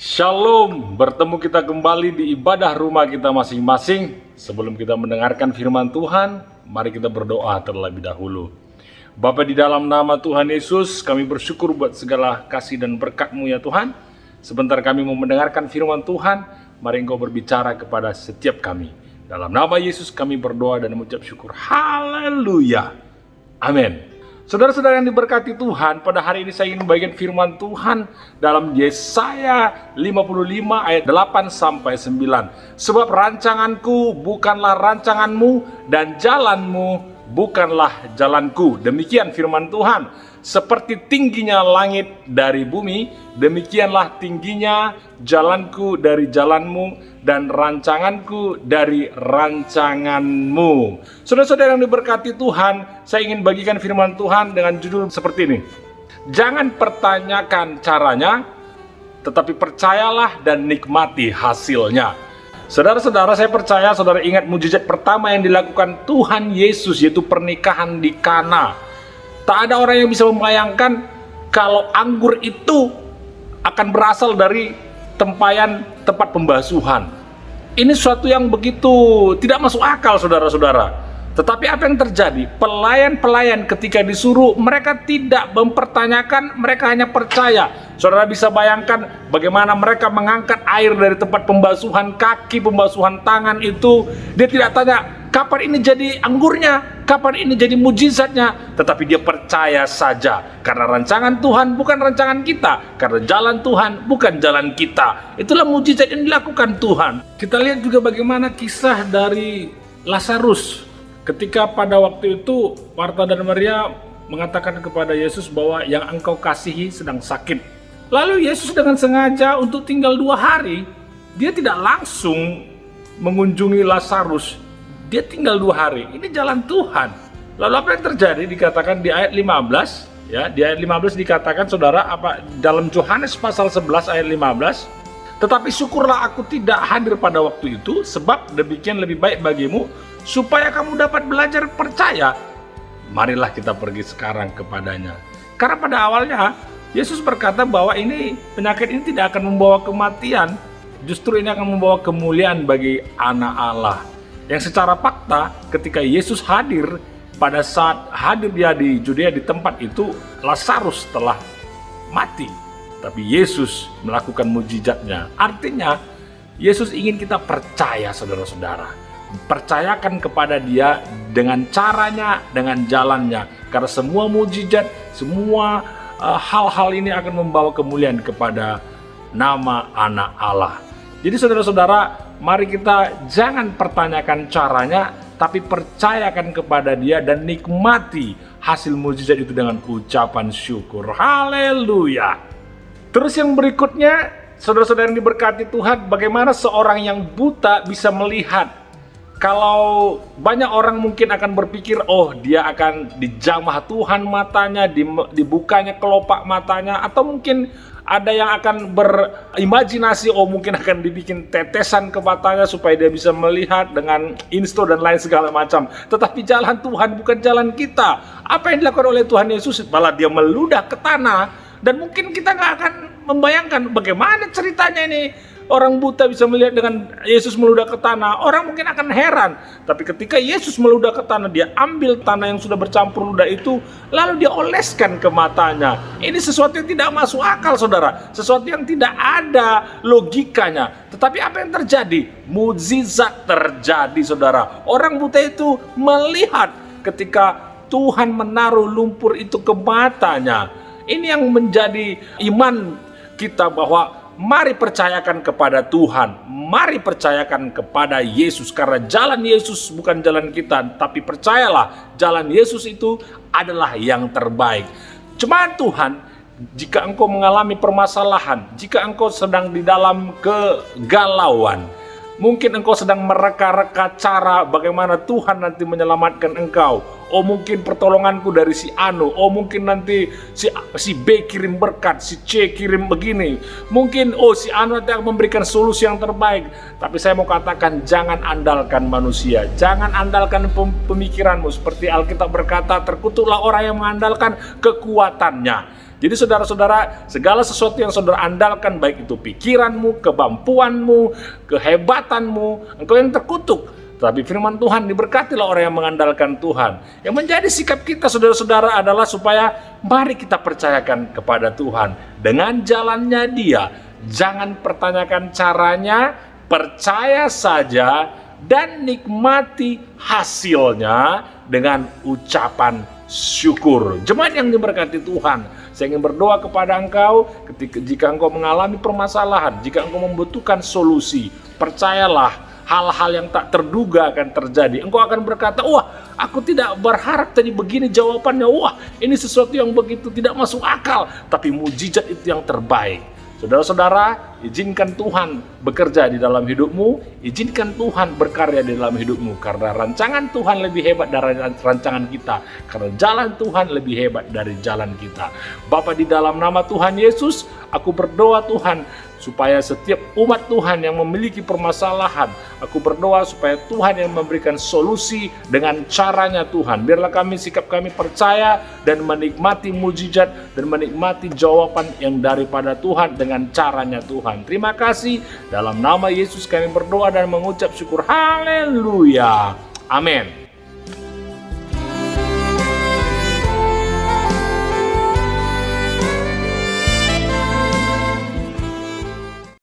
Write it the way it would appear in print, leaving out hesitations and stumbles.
Shalom, bertemu kita kembali di ibadah rumah kita masing-masing. Sebelum kita mendengarkan firman Tuhan, mari kita berdoa terlebih dahulu. Bapa, di dalam nama Tuhan Yesus, kami bersyukur buat segala kasih dan berkat-Mu ya Tuhan. Sebentar kami mau mendengarkan firman Tuhan, mari Engkau berbicara kepada setiap kami. Dalam nama Yesus kami berdoa dan mengucap syukur. Haleluya. Amin. Saudara-saudara yang diberkati Tuhan, pada hari ini saya ingin membagikan firman Tuhan dalam Yesaya 55 ayat 8 sampai 9. Sebab rancanganku bukanlah rancanganmu dan jalanmu bukanlah jalanku. Demikian firman Tuhan. Seperti tingginya langit dari bumi, demikianlah tingginya jalanku dari jalanmu dan rancanganku dari rancanganmu. Saudara-saudara yang diberkati Tuhan, saya ingin bagikan firman Tuhan dengan judul seperti ini. Jangan pertanyakan caranya, tetapi percayalah dan nikmati hasilnya. Saudara-saudara, saya percaya saudara ingat mujizat pertama yang dilakukan Tuhan Yesus, yaitu pernikahan di Kana. Tak ada orang yang bisa membayangkan kalau anggur itu akan berasal dari tempayan tempat pembasuhan. Ini suatu yang begitu tidak masuk akal, saudara-saudara. Tetapi apa yang terjadi? Pelayan-pelayan ketika disuruh, mereka tidak mempertanyakan, mereka hanya percaya. Saudara bisa bayangkan bagaimana mereka mengangkat air dari tempat pembasuhan kaki, pembasuhan tangan itu. Dia tidak tanya, kapan ini jadi anggurnya? Kapan ini jadi mujizatnya? Tetapi dia percaya saja. Karena rancangan Tuhan bukan rancangan kita. Karena jalan Tuhan bukan jalan kita. Itulah mujizat yang dilakukan Tuhan. Kita lihat juga bagaimana kisah dari Lazarus. Ketika pada waktu itu Marta dan Maria mengatakan kepada Yesus bahwa yang engkau kasihi sedang sakit. Lalu Yesus dengan sengaja untuk tinggal 2 hari, dia tidak langsung mengunjungi Lazarus. Dia tinggal 2 hari. Ini jalan Tuhan. Lalu apa yang terjadi? Dikatakan di ayat 15, ya, di ayat 15 dikatakan saudara apa dalam Yohanes pasal 11 ayat 15, tetapi syukurlah aku tidak hadir pada waktu itu, sebab demikian lebih baik bagimu supaya kamu dapat belajar percaya. Marilah kita pergi sekarang kepadanya. Karena pada awalnya Yesus berkata bahwa penyakit ini tidak akan membawa kematian, justru ini akan membawa kemuliaan bagi anak Allah. Yang secara fakta ketika Yesus hadir, pada saat hadir dia di Judea di tempat itu, Lazarus telah mati. Tapi Yesus melakukan mujizatnya. Artinya Yesus ingin kita percaya, saudara-saudara. Percayakan kepada dia dengan caranya, dengan jalannya. Karena semua mujizat, semua hal-hal ini akan membawa kemuliaan kepada nama anak Allah. Jadi saudara-saudara, mari kita jangan pertanyakan caranya, tapi percayakan kepada dia dan nikmati hasil mujizat itu dengan ucapan syukur. Haleluya. Terus yang berikutnya, saudara-saudara yang diberkati Tuhan, bagaimana seorang yang buta bisa melihat? Kalau banyak orang mungkin akan berpikir, oh dia akan dijamah Tuhan matanya, dibukanya kelopak matanya, atau mungkin ada yang akan berimajinasi, oh mungkin akan dibikin tetesan ke matanya supaya dia bisa melihat dengan insto dan lain segala macam. Tetapi jalan Tuhan bukan jalan kita. Apa yang dilakukan oleh Tuhan Yesus? Malah dia meludah ke tanah, dan mungkin kita nggak akan membayangkan bagaimana ceritanya ini. Orang buta bisa melihat dengan Yesus meludah ke tanah. Orang mungkin akan heran. Tapi ketika Yesus meludah ke tanah, dia ambil tanah yang sudah bercampur ludah itu, lalu dia oleskan ke matanya. Ini sesuatu yang tidak masuk akal, saudara. Sesuatu yang tidak ada logikanya. Tetapi apa yang terjadi? Mukjizat terjadi, saudara. Orang buta itu melihat ketika Tuhan menaruh lumpur itu ke matanya. Ini yang menjadi iman kita bahwa mari percayakan kepada Tuhan, mari percayakan kepada Yesus, karena jalan Yesus bukan jalan kita, tapi percayalah jalan Yesus itu adalah yang terbaik. Jemaat Tuhan, jika engkau mengalami permasalahan, jika engkau sedang di dalam kegalauan, mungkin engkau sedang mereka-reka cara bagaimana Tuhan nanti menyelamatkan engkau. Oh mungkin pertolonganku dari si Anu. Oh mungkin nanti si B kirim berkat, si C kirim begini. Mungkin si Anu nanti akan memberikan solusi yang terbaik. Tapi saya mau katakan, jangan andalkan manusia. Jangan andalkan pemikiranmu. Seperti Alkitab berkata, terkutuklah orang yang mengandalkan kekuatannya. Jadi saudara-saudara, segala sesuatu yang saudara andalkan, baik itu pikiranmu, kemampuanmu, kehebatanmu, engkau yang terkutuk. Tapi firman Tuhan, diberkatilah orang yang mengandalkan Tuhan. Yang menjadi sikap kita saudara-saudara adalah supaya mari kita percayakan kepada Tuhan. Dengan jalannya Dia, jangan pertanyakan caranya, percaya saja dan nikmati hasilnya dengan ucapan syukur. Jemaat yang diberkati Tuhan, saya ingin berdoa kepada engkau jika engkau mengalami permasalahan, jika engkau membutuhkan solusi, percayalah hal-hal yang tak terduga akan terjadi. Engkau akan berkata, wah, aku tidak berharap tadi begini jawabannya. Wah, ini sesuatu yang begitu tidak masuk akal. Tapi mujizat itu yang terbaik. Saudara-saudara, izinkan Tuhan bekerja di dalam hidupmu, izinkan Tuhan berkarya di dalam hidupmu, karena rancangan Tuhan lebih hebat dari rancangan kita, karena jalan Tuhan lebih hebat dari jalan kita. Bapa, di dalam nama Tuhan Yesus, aku berdoa Tuhan, supaya setiap umat Tuhan yang memiliki permasalahan, aku berdoa supaya Tuhan yang memberikan solusi dengan caranya Tuhan. Biarlah sikap kami percaya dan menikmati mujizat dan menikmati jawaban yang daripada Tuhan dengan caranya Tuhan. Terima kasih, dalam nama Yesus kami berdoa dan mengucap syukur. Haleluya. Amin.